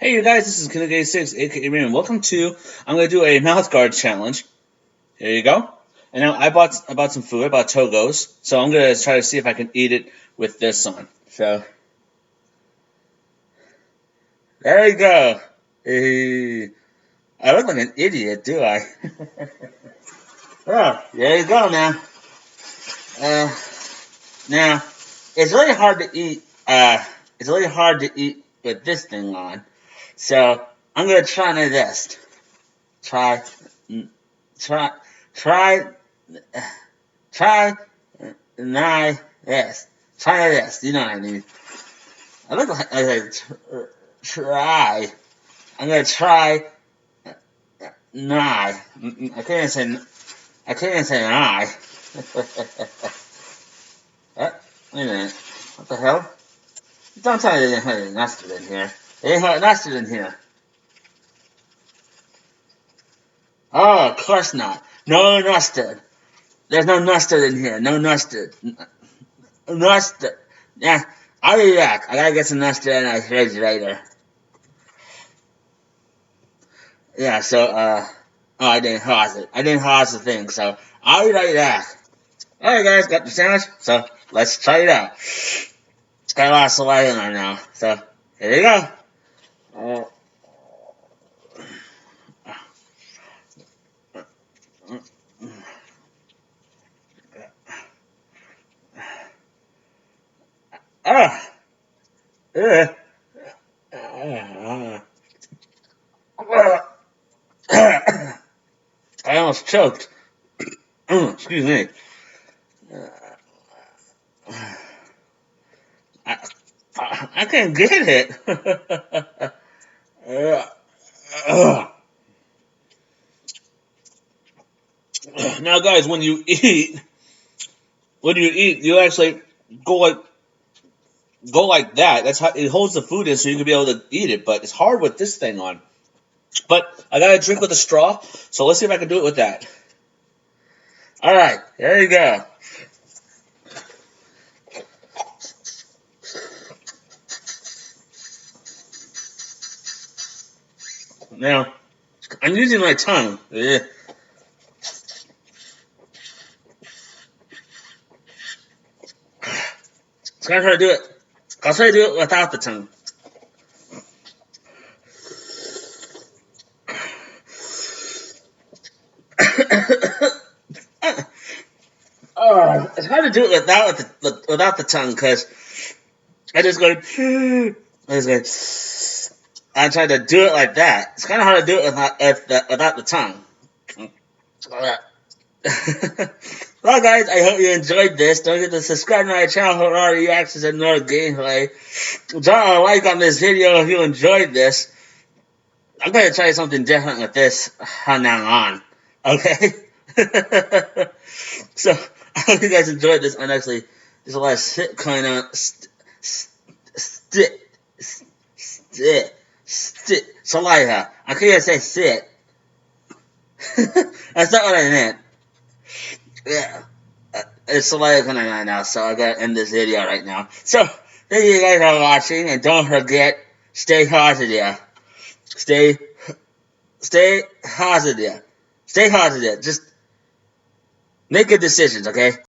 Hey you guys, this is Kinugay6, aka Raymond. Welcome to, I'm going to do a Mouthguard challenge. Here you go. And now I bought some food, I bought Togos, so I'm going to try to see if I can eat it with this on. So, there you go. Hey, I look like an idiot, do I? Oh, there you go now. Uh, Now, it's really hard to eat, with this thing on. So, I'm going to try my best. Try, try, try, try, nigh, yes. Try this, you know what I mean. I look like I try. I'm going to try, nigh. I can't even say nigh. Wait a minute. What the hell? Don't tell me they didn't have any mustard in here. They didn't have mustard in here. Oh, of course not. No mustard. There's no mustard in here. No mustard. Mustard. Yeah, I'll be back. I gotta get some mustard in the refrigerator. Yeah, so, oh, I didn't pause it. I didn't pause the thing, so I'll be right back. Alright guys, got the sandwich, so let's try it out. Got a lot of saliva in there now, so here you go. I almost choked. Excuse me. I can't get it. Now, guys, when you eat, you actually go like that. That's how it holds the food in, so you can be able to eat it. But it's hard with this thing on. But I gotta drink with a straw, so let's see if I can do it with that. All right, there you go. Now, I'm using my tongue. It's kind of hard to do it. I'll try to do it without the tongue. It's hard to do it without the tongue because I just go. I try to do it like that. It's kind of hard to do it without the tongue. Well, guys, I hope you enjoyed this. Don't forget to subscribe to my channel for more reactions and more gameplay. Drop a like on this video if you enjoyed this. I'm going to try something different with this from now on. Okay? So, I hope you guys enjoyed this. And actually, there's a lot of shit kind of saliva. I can't even say sit. That's not what I meant. Yeah. It's saliva coming right now, so I gotta end this video right now. So, thank you guys for watching, and don't forget, stay positive. Stay positive. Stay positive. Just make good decisions, okay?